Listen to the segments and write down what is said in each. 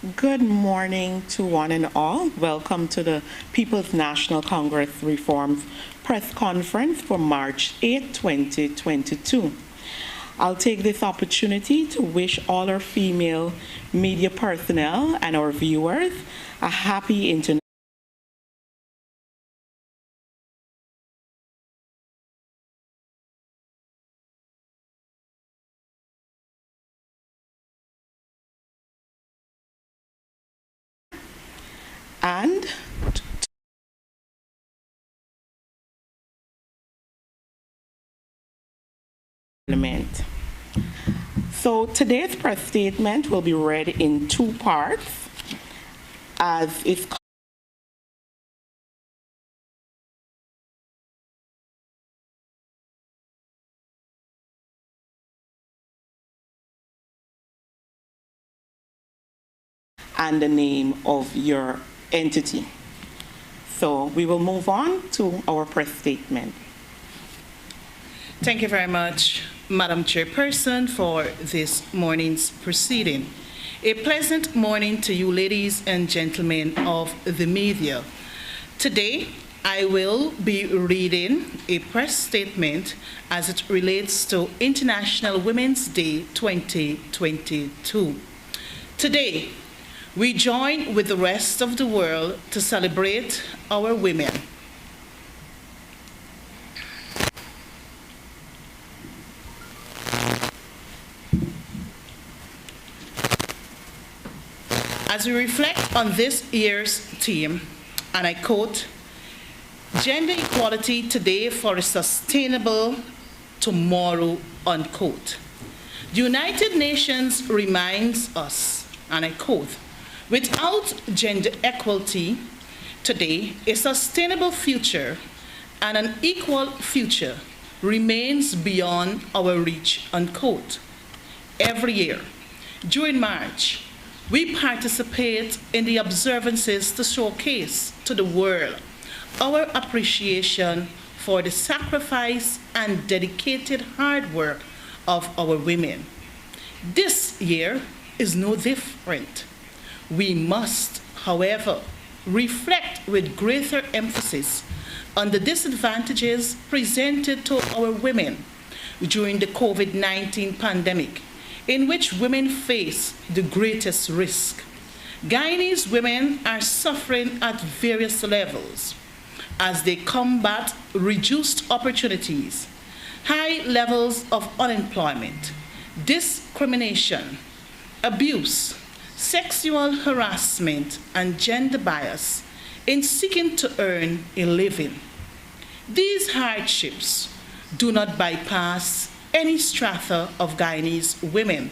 Good morning to one and all. Welcome to the People's National Congress Reforms Press Conference for March 8, 2022. I'll take this opportunity to wish all our female media personnel and our viewers a happy International and Parliament. So today's press statement will be read in two parts, as is and the name of your entity. So we will move on to our press statement. Thank you very much, Madam Chairperson, for this morning's proceeding. A pleasant morning to you, ladies and gentlemen of the media. Today, I will be reading a press statement as it relates to International Women's Day 2022. Today, we join with the rest of the world to celebrate our women. As we reflect on this year's theme, and I quote, "Gender equality today for a sustainable tomorrow," unquote. The United Nations reminds us, and I quote, "Without gender equality today, a sustainable future and an equal future remains beyond our reach," unquote. Every year, during March, we participate in the observances to showcase to the world our appreciation for the sacrifice and dedicated hard work of our women. This year is no different. We must, however, reflect with greater emphasis on the disadvantages presented to our women during the COVID-19 pandemic, in which women face the greatest risk. Guyanese women are suffering at various levels as they combat reduced opportunities, high levels of unemployment, discrimination, abuse, sexual harassment, and gender bias in seeking to earn a living. These hardships do not bypass any strata of Guyanese women,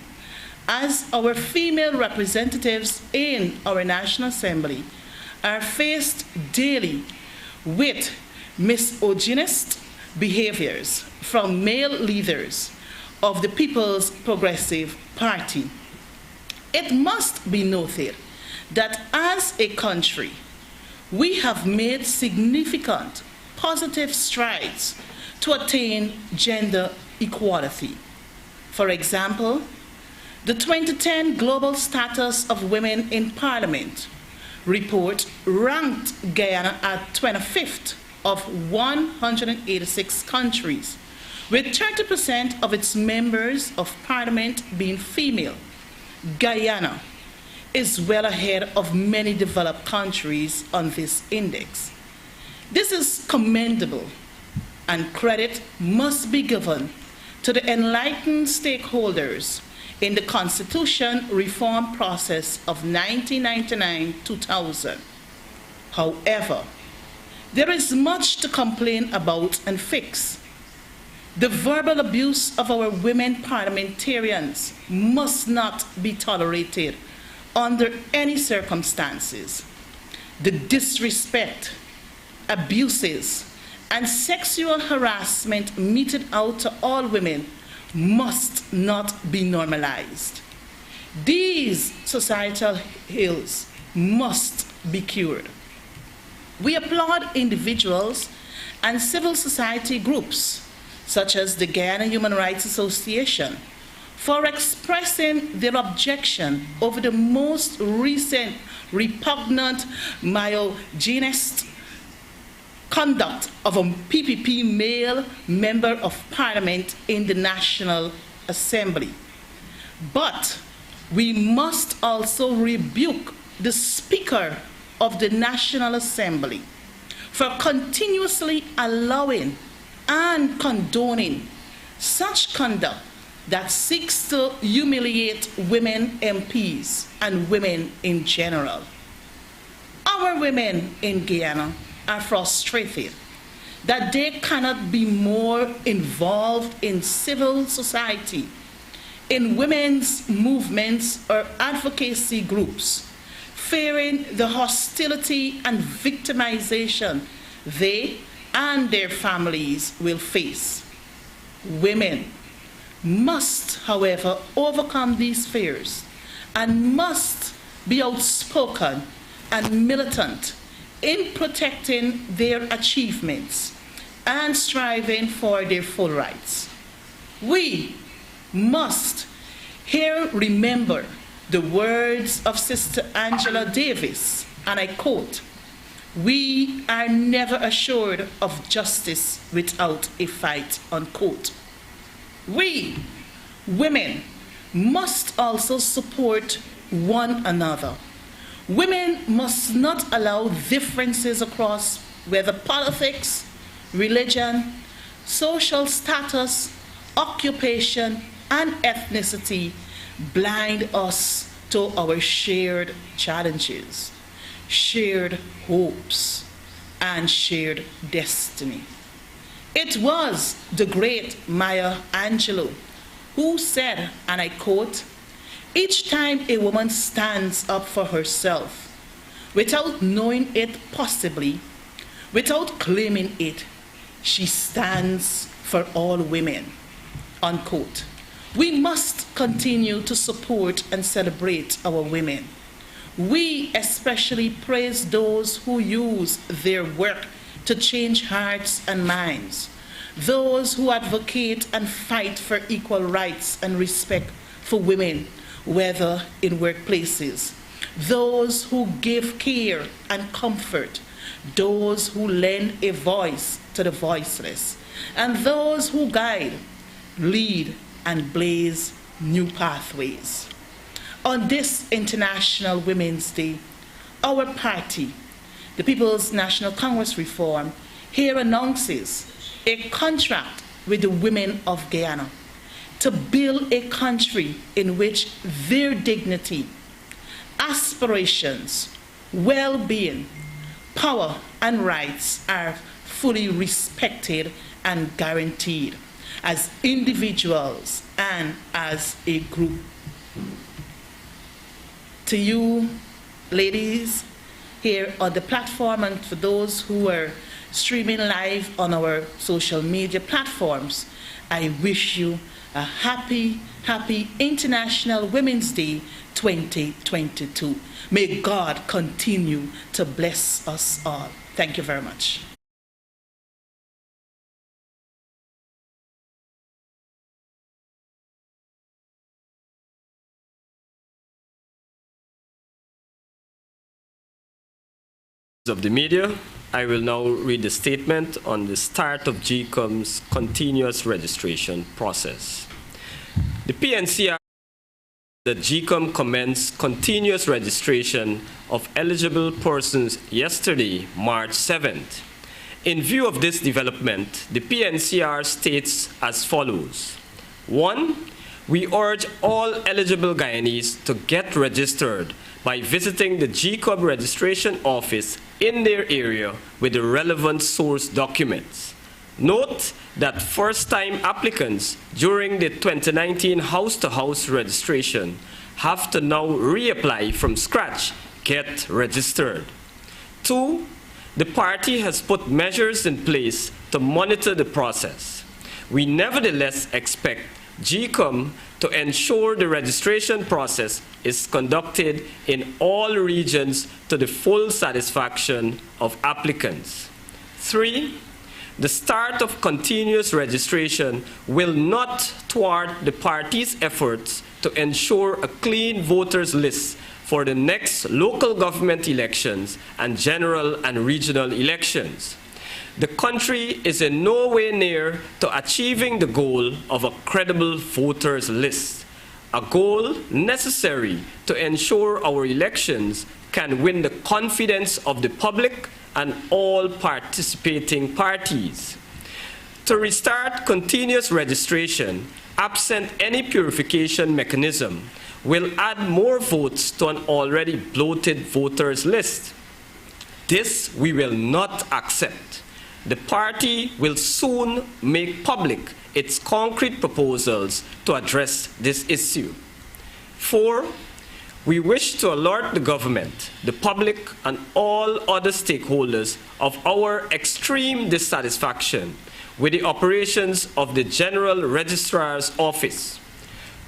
as our female representatives in our National Assembly are faced daily with misogynist behaviors from male leaders of the People's Progressive Party. It must be noted that as a country, we have made significant positive strides to attain gender equality. For example, the 2010 Global Status of Women in Parliament report ranked Guyana at 25th of 186 countries, with 30% of its members of parliament being female. Guyana is well ahead of many developed countries on this index. This is commendable, and credit must be given to the enlightened stakeholders in the Constitution reform process of 1999-2000. However, there is much to complain about and fix. The verbal abuse of our women parliamentarians must not be tolerated under any circumstances. The disrespect, abuses, and sexual harassment meted out to all women must not be normalized. These societal ills must be cured. We applaud individuals and civil society groups, such as the Guyana Human Rights Association, for expressing their objection over the most recent repugnant misogynist conduct of a PPP male member of Parliament in the National Assembly. But we must also rebuke the Speaker of the National Assembly for continuously allowing and condoning such conduct that seeks to humiliate women MPs and women in general. Our women in Guyana are frustrated that they cannot be more involved in civil society, in women's movements or advocacy groups, fearing the hostility and victimization they and their families will face. Women must, however, overcome these fears and must be outspoken and militant in protecting their achievements and striving for their full rights. We must here remember the words of Sister Angela Davis, and I quote, "We are never assured of justice without a fight," unquote. We, women, must also support one another. Women must not allow differences across whether politics, religion, social status, occupation, and ethnicity blind us to our shared challenges, shared hopes, and shared destiny. It was the great Maya Angelou who said, and I quote, "Each time a woman stands up for herself, without knowing it possibly, without claiming it, she stands for all women," unquote. We must continue to support and celebrate our women. We especially praise those who use their work to change hearts and minds, those who advocate and fight for equal rights and respect for women, whether in workplaces, those who give care and comfort, those who lend a voice to the voiceless, and those who guide, lead, and blaze new pathways. On this International Women's Day, our party, the People's National Congress Reform, here announces a contract with the women of Guyana to build a country in which their dignity, aspirations, well-being, power, and rights are fully respected and guaranteed as individuals and as a group. To you, ladies, here on the platform, and for those who are streaming live on our social media platforms, I wish you a happy, happy International Women's Day 2022. May God continue to bless us all. Thank you very much. Of the media, I will now read the statement on the start of GECOM's continuous registration process. The PNCR that GECOM commenced continuous registration of eligible persons yesterday, March 7th. In view of this development, the PNCR states as follows. 1. We urge all eligible Guyanese to get registered by visiting the GECOM registration office in their area with the relevant source documents. Note that first-time applicants during the 2019 house-to-house registration have to now reapply from scratch, get registered. 2. The party has put measures in place to monitor the process. We nevertheless expect GECOM to ensure the registration process is conducted in all regions to the full satisfaction of applicants. 3. the start of continuous registration will not thwart the party's efforts to ensure a clean voters list for the next local government elections and general and regional elections. The country is in no way near to achieving the goal of a credible voters list, a goal necessary to ensure our elections can win the confidence of the public and all participating parties. To restart continuous registration, absent any purification mechanism, will add more votes to an already bloated voters list. This we will not accept. The party will soon make public its concrete proposals to address this issue. 4, we wish to alert the government, the public, and all other stakeholders of our extreme dissatisfaction with the operations of the General Registrar's Office.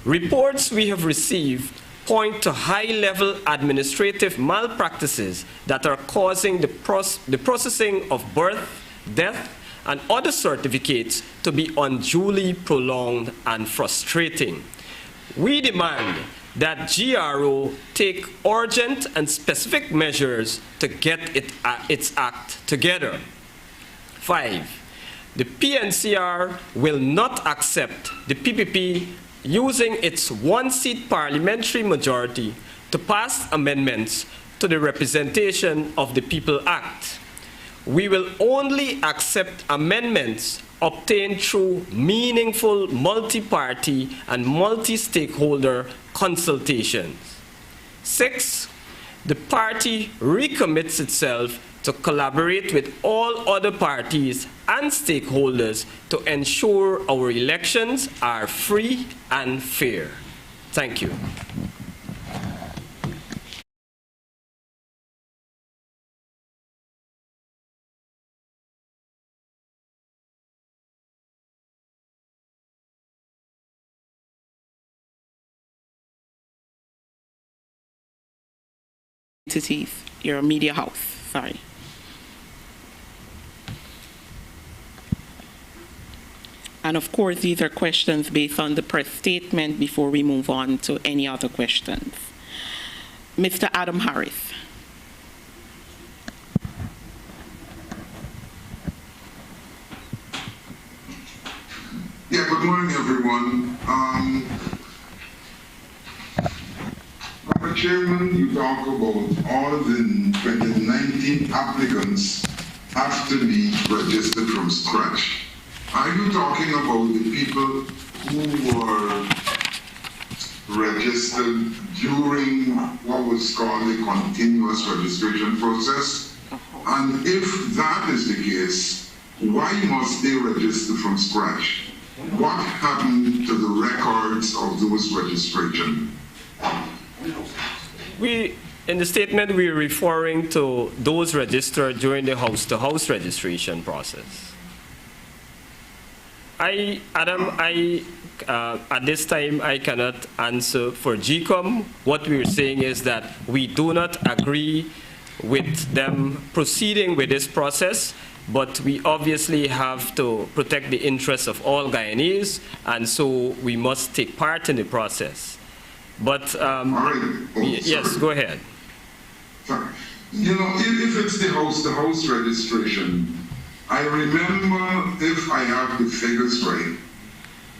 Reports we have received point to high-level administrative malpractices that are causing the processing of birth, death, and other certificates to be unduly prolonged and frustrating. We demand that GRO take urgent and specific measures to get its act together. 5, the PNCR will not accept the PPP using its one-seat parliamentary majority to pass amendments to the Representation of the People Act. We will only accept amendments obtained through meaningful multi-party and multi-stakeholder consultations. 6, the party recommits itself to collaborate with all other parties and stakeholders to ensure our elections are free and fair. Thank you. Entities, your media house, sorry. And of course, these are questions based on the press statement before we move on to any other questions. Mr. Adam Harris. Yeah, good morning, everyone. Mr. Chairman, you talk about all the 2019 applicants have to be registered from scratch. Are you talking about the people who were registered during what was called the continuous registration process? And if that is the case, why must they register from scratch? What happened to the records of those registrations? In the statement, we're referring to those registered during the house-to-house registration process. Adam, at this time, I cannot answer for GECOM. What we're saying is that we do not agree with them proceeding with this process, but we obviously have to protect the interests of all Guyanese, and so we must take part in the process. But, yes, go ahead. Sorry. You know, if it's the house-to-house registration, I remember, if I have the figures right,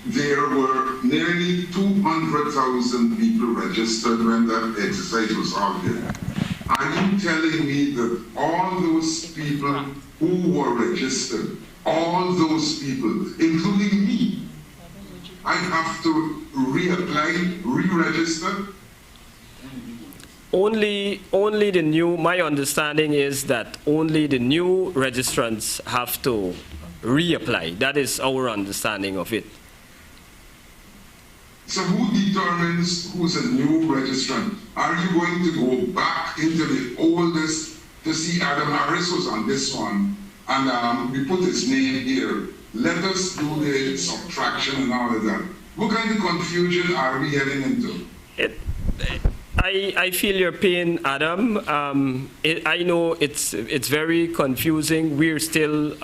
there were nearly 200,000 people registered when that exercise was out there. Are you telling me that all those people who were registered, all those people, including me, I have to reapply, re-register? Only the new, my understanding is that only the new registrants have to reapply. That is our understanding of it. So who determines who's a new registrant? Are you going to go back into the oldest to see Adam Harris was on this one, and we put his name here? Let us do the subtraction and all of that. What kind of confusion are we heading into? I feel your pain, Adam. I know it's very confusing. We're still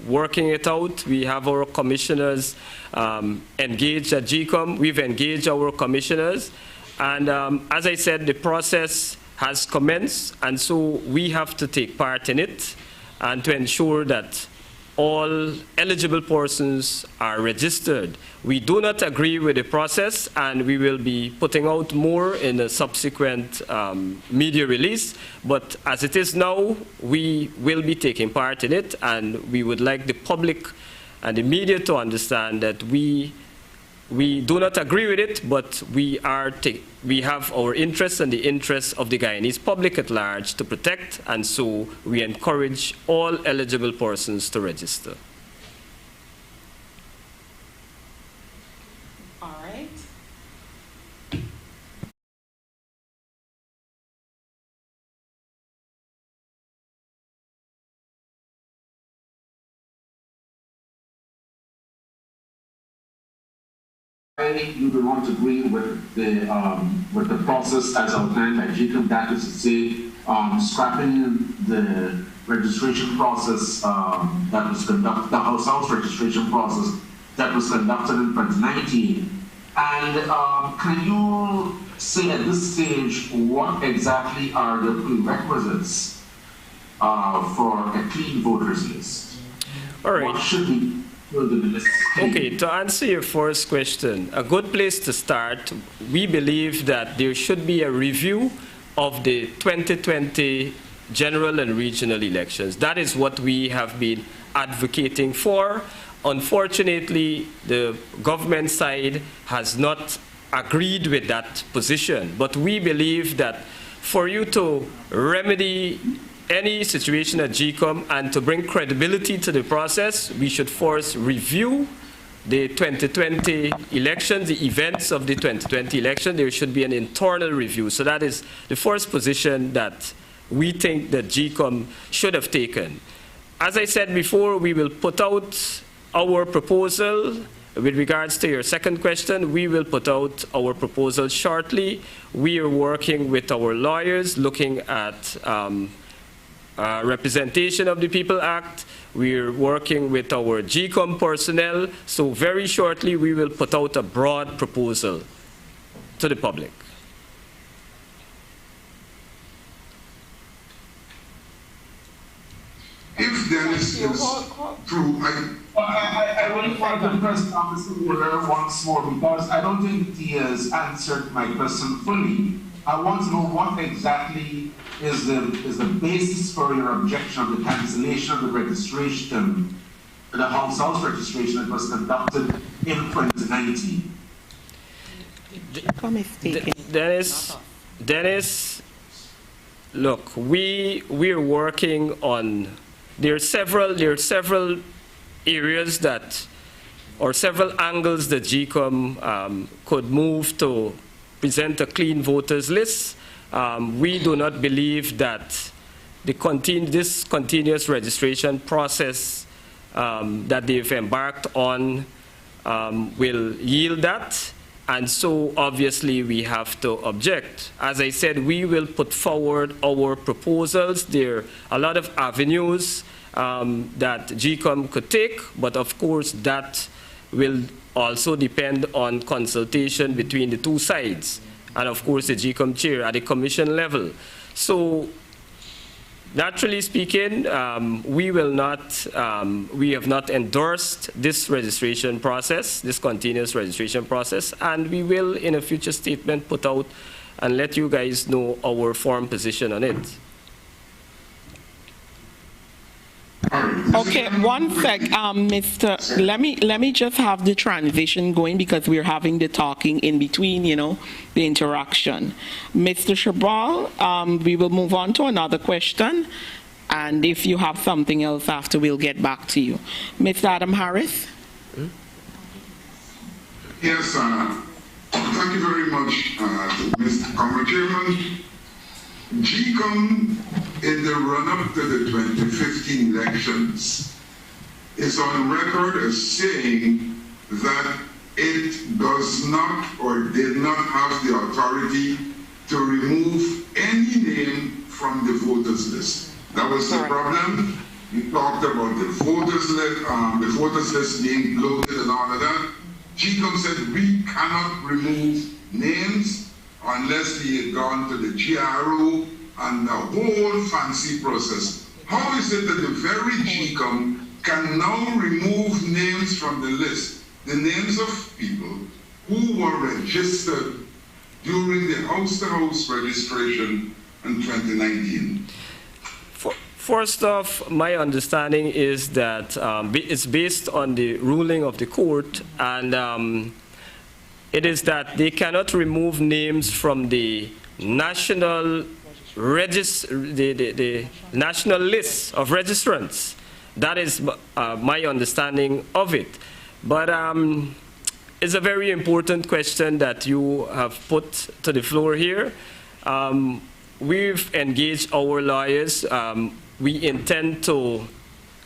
working it out. We have our commissioners engaged at GECOM. We've engaged our commissioners. And as I said, the process has commenced, and so we have to take part in it and to ensure that all eligible persons are registered. We do not agree with the process, and we will be putting out more in a subsequent media release. But as it is now, we will be taking part in it, and we would like the public and the media to understand that we do not agree with it, but we have our interests and the interests of the Guyanese public at large to protect, and so we encourage all eligible persons to register. All right. You do not agree with the process as outlined by GECOM, that is to say, scrapping the registration process that was conducted, the house registration process that was conducted in 2019. And can you say at this stage what exactly are the prerequisites for a clean voters list? All right. What should be? Okay, to answer your first question, a good place to start, we believe that there should be a review of the 2020 general and regional elections. That is what we have been advocating for. Unfortunately, the government side has not agreed with that position, but we believe that for you to remedy any situation at GECOM and to bring credibility to the process, we should first review the 2020 elections, the events of the 2020 election. There should be an internal review. So that is the first position that we think that GECOM should have taken. As I said before, we will put out our proposal. With regards to your second question, we will put out our proposal shortly. We are working with our lawyers, looking at Representation of the People Act. We're working with our GECOM personnel. So very shortly, we will put out a broad proposal to the public. If Dennis is true, I really want to press Mr. Wheeler once more, because I don't think he has answered my question fully. I want to know what exactly is the basis for your objection of the cancellation of the registration, the house registration that was conducted in 2019. Dennis, look, we're working on. There are several areas that, or several angles that GECOM could move to present a clean voters list. We do not believe that this continuous registration process that they've embarked on will yield that. And so obviously we have to object. As I said, we will put forward our proposals. There are a lot of avenues that GECOM could take, but of course that will also depend on consultation between the two sides, and of course the GECOM chair at the commission level. So naturally speaking, we have not endorsed this registration process, this continuous registration process, and we will in a future statement put out and let you guys know our firm position on it. Okay, one sec, Mr. Let me just have the transition going, because we're having the talking in between, you know, the interaction. Mr. Shabal, we will move on to another question, and if you have something else after, we'll get back to you. Mr. Adam Harris? Yes, thank you very much, Mr. Comrade Chairman. GECOM, in the run-up to the 2015 elections, is on record as saying that it does not or did not have the authority to remove any name from the voters list. That was the problem. You talked about the voters list being bloated and all of that. GECOM said we cannot remove names unless they had gone to the GRO and the whole fancy process. How is it that the very GECOM can now remove names from the list, the names of people who were registered during the house-to-house registration in 2019? First off, my understanding is that it's based on the ruling of the court, and it is that they cannot remove names from the national the national list of registrants. That is my understanding of it. But it's a very important question that you have put to the floor here. We've engaged our lawyers. We intend to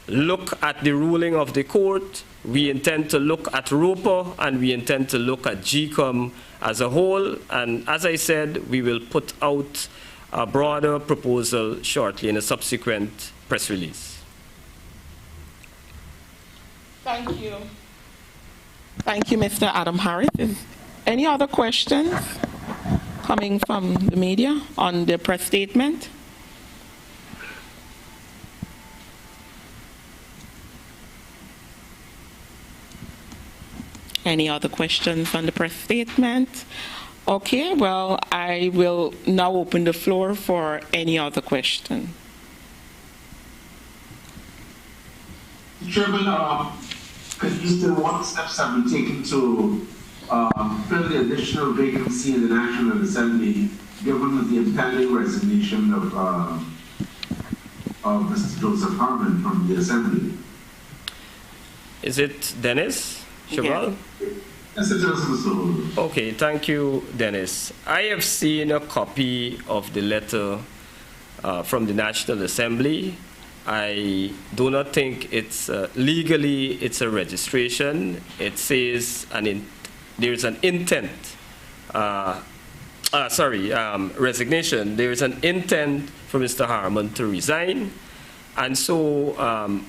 look at the ruling of the court. We intend to look at ROPA, and we intend to look at GECOM as a whole. And as I said, we will put out a broader proposal shortly in a subsequent press release. Thank you. Thank you, Mr. Adam Harris. Any other questions coming from the media on the press statement? Any other questions on the press statement? Okay, well, I will now open the floor for any other question. Chairman, what steps have been taken to fill the additional vacancy in the National Assembly, given the impending resignation of Mr. Joseph Harmon from the Assembly? Is it Dennis Chabal? Yes, it is. Okay, thank you, Dennis. I have seen a copy of the letter from the National Assembly. I do not think it's legally it's a registration. It says there's an intent. Resignation. There is an intent for Mr. Harmon to resign, and so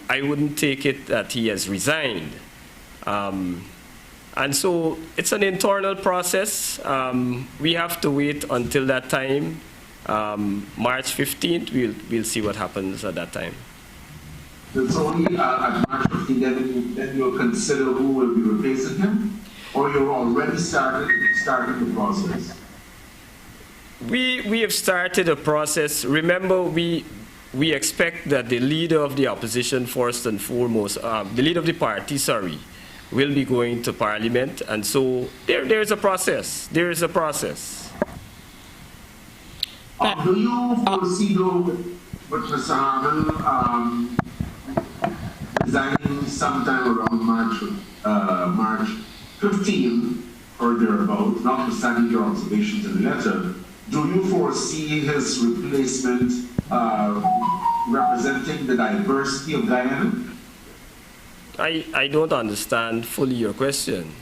I wouldn't take it that he has resigned. And so it's an internal process. We have to wait until that time. March 15th, we'll see what happens at that time. It's only at March 15th that you'll consider who will be replacing him, or you're already starting the process? We have started a process. Remember, we expect that the leader of the opposition, first and foremost, the leader of the party, will be going to Parliament, and so there's a process. There is a process. Do you foresee, though, with Mr. Harmon resigning sometime around March 15th or thereabouts, notwithstanding your observations in the letter, do you foresee his replacement representing the diversity of Guyana? I don't understand fully your question.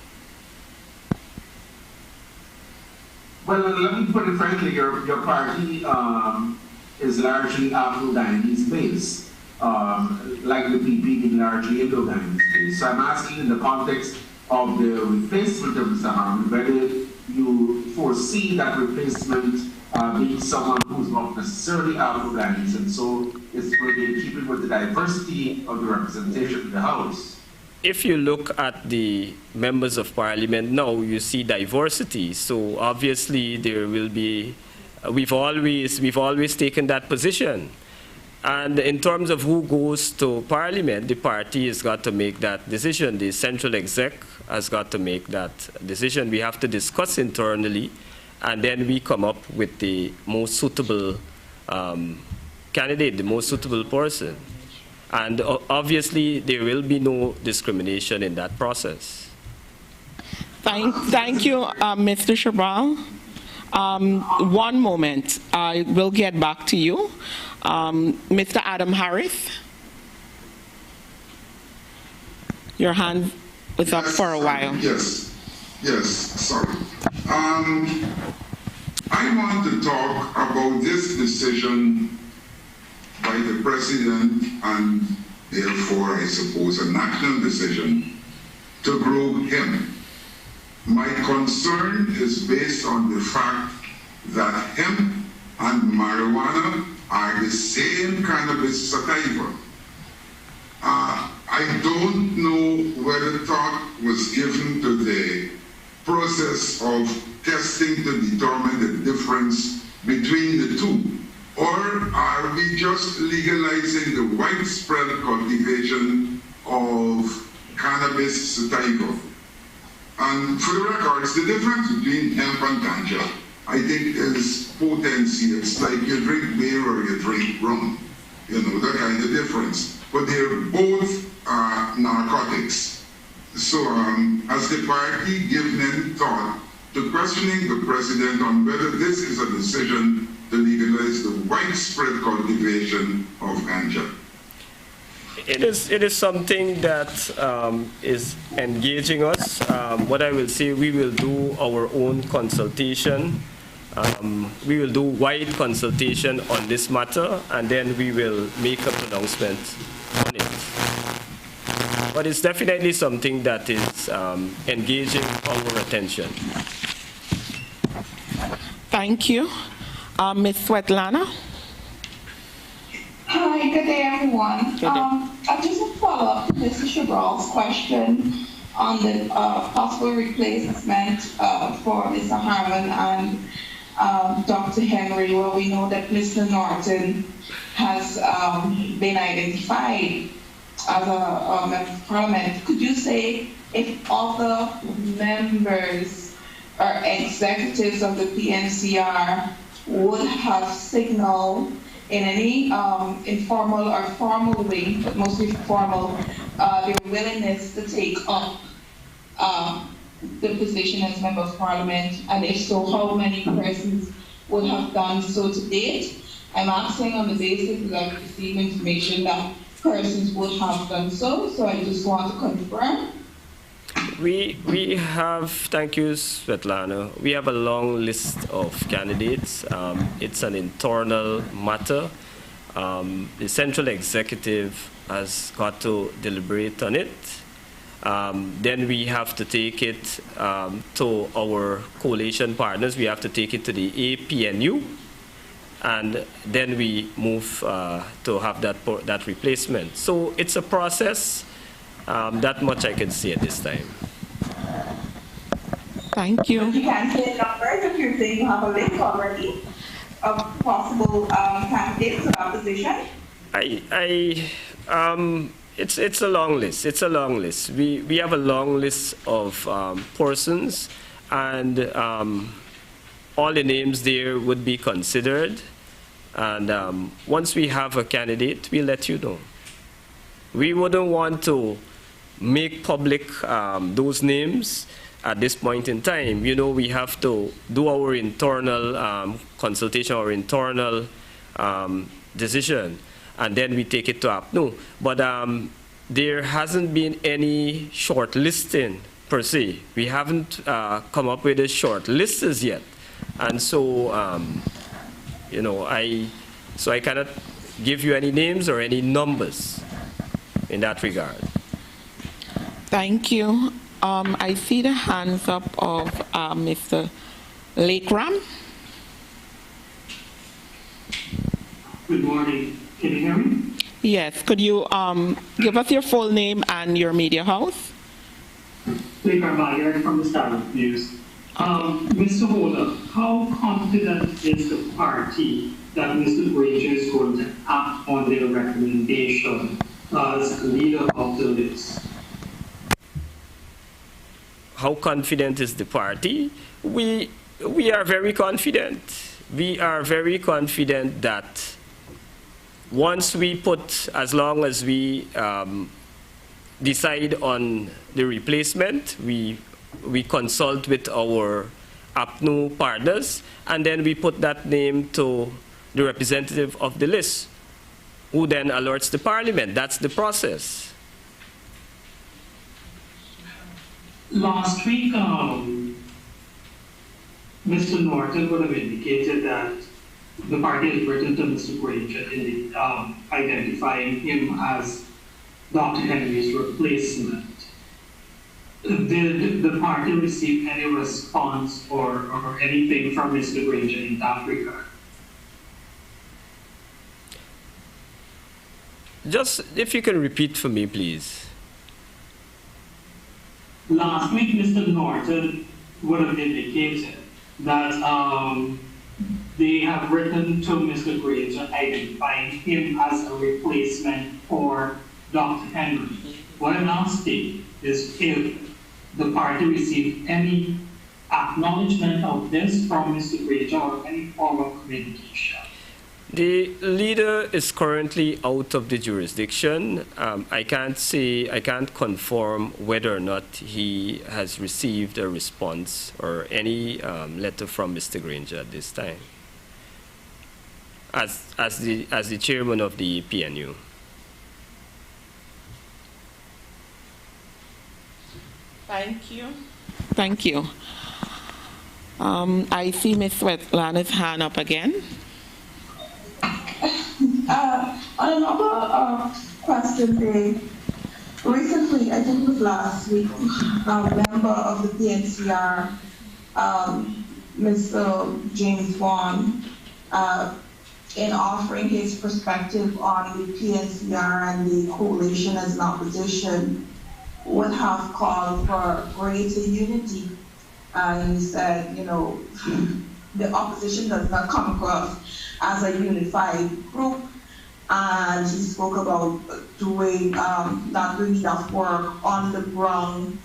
Well, let me put it frankly, your party is largely Afro-Guyanese based, like the PP being largely Indo-Guyanese based. So I'm asking in the context of the replacement of Mr. Harmon, whether you foresee that replacement being someone who's not necessarily Afro-Guyanese, and so it's really in keeping with the diversity of the representation in the House. If you look at the members of Parliament now, you see diversity. So obviously there will be. We've always taken that position. And in terms of who goes to Parliament, the party has got to make that decision. The central exec has got to make that decision. We have to discuss internally, and then we come up with the most suitable candidate, the most suitable person. And obviously, there will be no discrimination in that process. Thank you, Mr. Chabal. One moment. I will get back to you. Mr. Adam Harris, your hand was up for a while. Yes, sorry. I want to talk about this decision by the President and therefore, I suppose, a national decision to grow hemp. My concern is based on the fact that hemp and marijuana are the same cannabis sativa. I don't know whether thought was given to the process of testing to determine the difference between the two, or are we just legalizing the widespread cultivation of cannabis sativa? And for the records, the difference between hemp and ganja, I think, is potency. It's like you drink beer or you drink rum, you know, that kind of difference. But they're both narcotics. So has the party given any thought to questioning the president on whether this is a decision to legalize the widespread cultivation of ganja? It is something that is engaging us. What I will say, we will do our own consultation. We will do wide consultation on this matter, and then we will make a pronouncement on it. But it's definitely something that is engaging our attention. Thank you. Ms. Svetlana? Hi, good day, everyone. Good day. I just want to follow up to Mr. Chabrol's question on the possible replacement for Mr. Harmon and Dr. Henry, where we know that Mr. Norton has been identified as a member of Parliament. Could you say if other members or executives of the PNCR would have signaled in any informal or formal way, but mostly formal, their willingness to take up the position as Member of Parliament, and if so, how many persons would have done so to date? I'm asking on the basis that I've received information that persons would have done so, so I just want to confirm. We have, thank you, Svetlana, we have a long list of candidates. It's an internal matter. The central executive has got to deliberate on it. Then we have to take it to our coalition partners. We have to take it to the APNU, and then we move to have that replacement. So it's a process. That much I can say at this time. Thank you. But you can't say numbers if you're saying you have a list already of possible candidates to that position? It's a long list. It's a long list. We have a long list of persons, and all the names there would be considered. And once we have a candidate, we'll let you know. We wouldn't want to make public those names at this point in time. You know, we have to do our internal consultation, our internal decision, and then we take it to APNU. But there hasn't been any shortlisting per se. We haven't come up with a short list as yet. And so, you know, I cannot give you any names or any numbers in that regard. Thank you. I see the hands up of Mr. Lakeram. Good morning. Can you hear me? Yes. Could you give us your full name and your media house? Lakeram Bayer from the Standard News. Mr. Holder, how confident is the party that Mr. Granger is going to act on their recommendation as leader of the list? How confident is the party? We are very confident. We are very confident that once we put, as long as we decide on the replacement, we consult with our APNU partners, and then we put that name to the representative of the list, who then alerts the Parliament. That's the process. Last week, Mr. Norton would have indicated that the party had written to Mr. Granger identifying him as Dr. Henry's replacement. Did the party receive any response or anything from Mr. Granger in that regard? Just if you can repeat for me, please. Last week, Mr. Norton would have indicated that they have written to Mr. Granger identifying him as a replacement for Dr. Henry. What I'm asking is if the party received any acknowledgement of this from Mr. Granger or any form of communication. The leader is currently out of the jurisdiction. I can't confirm whether or not he has received a response or any letter from Mr. Granger at this time, as the chairman of the PNU. Thank you. Thank you. I see Ms. Wetlander's hand up again. On another question, Dave, recently, I think it was last week, a member of the PNCR, Mr. James Vaughan, in offering his perspective on the PNCR and the coalition as an opposition, would have called for greater unity. And he said, you know, the opposition does not come across as a unified group. And he spoke about doing not doing enough work on the ground.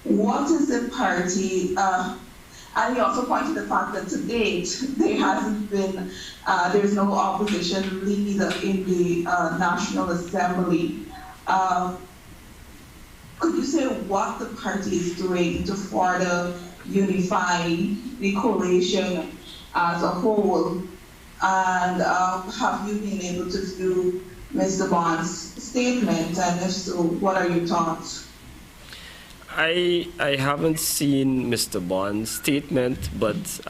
What is the party? And he also pointed to the fact that to date there hasn't been, there's no opposition leader in the National Assembly. Could you say what the party is doing to further unify the coalition as a whole? And have you been able to view Mr. Bond's statement? And if so, what are your thoughts? I haven't seen Mr. Bond's statement, but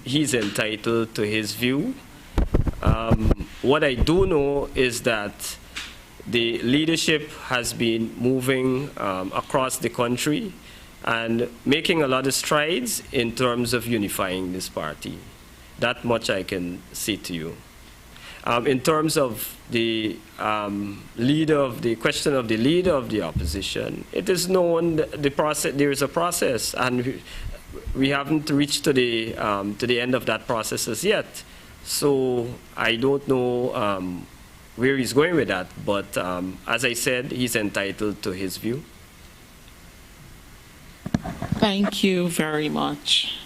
he's entitled to his view. What I do know is that the leadership has been moving across the country and making a lot of strides in terms of unifying this party. That much I can say to you. In terms of the question of the leader of the opposition, it is known the process. There is a process, and we haven't reached to the end of that process as yet. So I don't know where he's going with that. But as I said, he's entitled to his view. Thank you very much.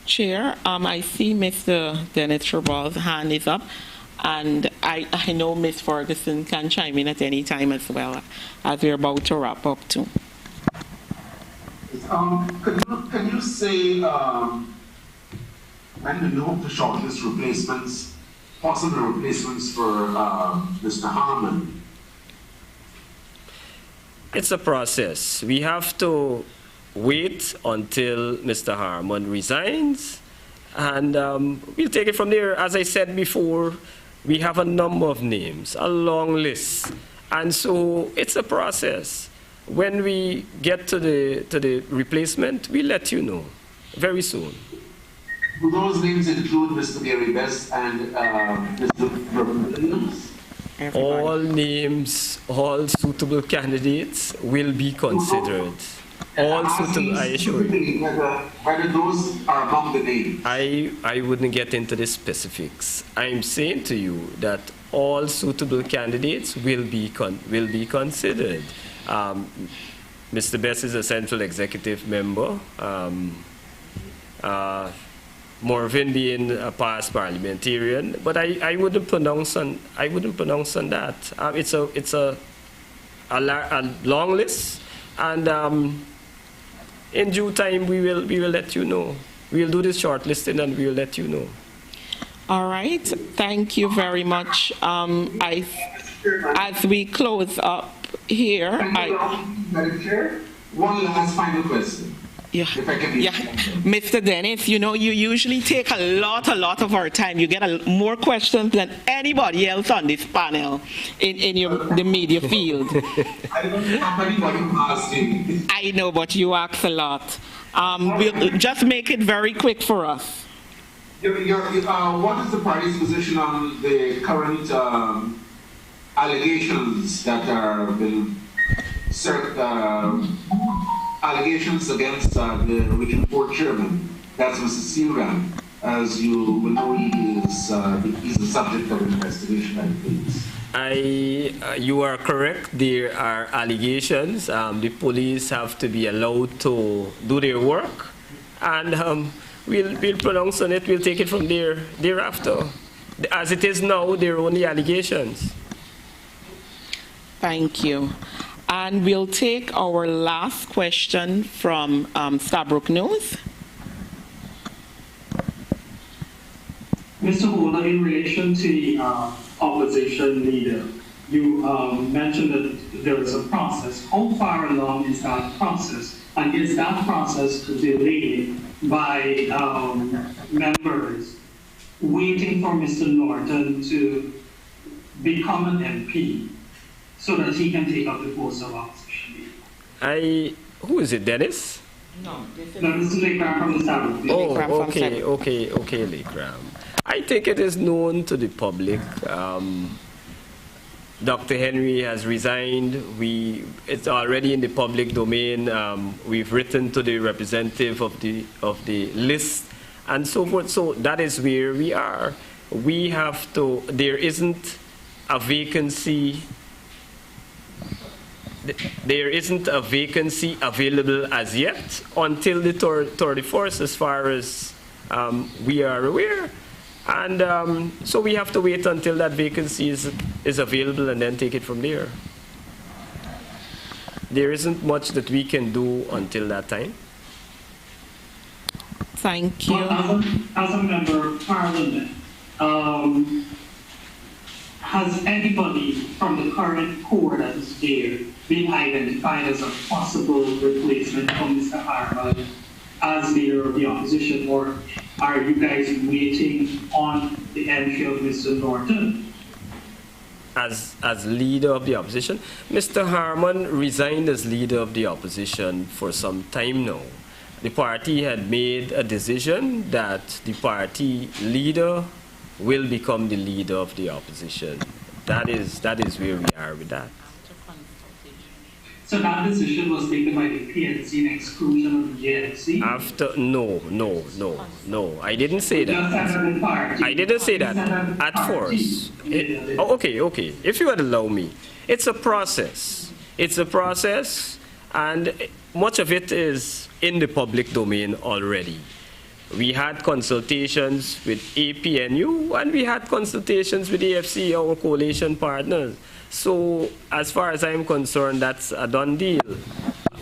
Chair, I see Mr. Dennis Sherbal's hand is up, and I know Ms. Ferguson can chime in at any time as well, as we're about to wrap up too. Can you say when do you hope to shortlist replacements, possible replacements for Mr. Harmon? It's a process. We have to wait until Mr. Harmon resigns, and we'll take it from there. As I said before, we have a number of names, a long list, and so it's a process. When we get to the replacement, we'll let you know very soon. Do those names include Mr. Gary Best and Mr. Williams? All names, all suitable candidates will be considered. All suitable, I assure you. Whether those are among the names. I wouldn't get into the specifics. I'm saying to you that all suitable candidates will be considered. Mr. Best is a central executive member. Morvin being a past parliamentarian, but I wouldn't pronounce on that. It's a long list, and in due time we will let you know. We'll do this shortlisting and we'll let you know. All right, thank you very much. As we close up here, Madam Chair, one last final question. Yeah, If I can be yeah. Mr. Dennis, you know, you usually take a lot of our time. You get more questions than anybody else on this panel in the media field. I don't have anybody asking. I know, but you ask a lot. We'll just make it very quick for us. What is the party's position on the current allegations that are been allegations against the Region 4 chairman? That's Mr. Searam. As you will know, he's the subject of an investigation by the police. You are correct. There are allegations. The police have to be allowed to do their work, and we'll pronounce on it. We'll take it from there thereafter. As it is now, there are only allegations. Thank you. And we'll take our last question from Stabrook News. Mr. Horner, in relation to the opposition leader, you mentioned that there is a process. How far along is that process? And is that process delayed by members waiting for Mr. Norton to become an MP so that he can take up the post of opposition leader? Who is it, Dennis? No, Mr. Lekram from the South. Oh, okay, Lekram. I think it is known to the public. Dr. Henry has resigned. It's already in the public domain. We've written to the representative of the list and so forth. So that is where we are. We have to. There isn't a vacancy. There isn't a vacancy available as yet until the 31st, as far as we are aware. And so we have to wait until that vacancy is available and then take it from there. There isn't much that we can do until that time. Thank you. As a member of Parliament, has anybody from the current core that is there been identified as a possible replacement for Mr. Harman as leader of the opposition, or are you guys waiting on the entry of Mr. Norton? As leader of the opposition, Mr. Harman resigned as leader of the opposition for some time now. The party had made a decision that the party leader will become the leader of the opposition. That is where we are with that. So that decision was taken by the PNC in exclusion of the JNC? No. I didn't say that. I didn't say that at first. Okay. If you would allow me. It's a process. It's a process, and much of it is in the public domain already. We had consultations with APNU, and we had consultations with AFC, our coalition partners. So as far as I'm concerned, that's a done deal.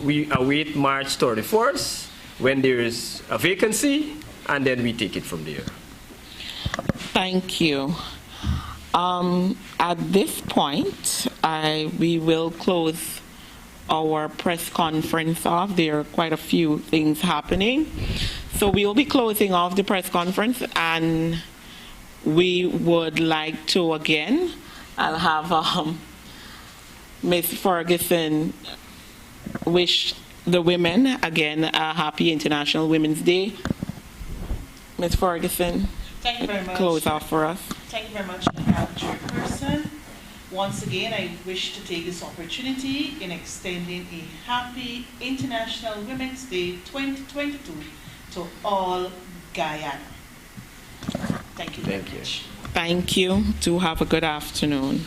We await March 31st when there is a vacancy, and then we take it from there. Thank you. At this point, we will close our press conference off. There are quite a few things happening. So we will be closing off the press conference, and we would like to, again, I'll have Ms. Ferguson wish the women, again, a happy International Women's Day. Ms. Ferguson, Thank you very much. close off for us. Thank you very much, Chairperson. Once again, I wish to take this opportunity in extending a happy International Women's Day 2022 to all Guyana. Thank you very much. Thank you. Do have a good afternoon.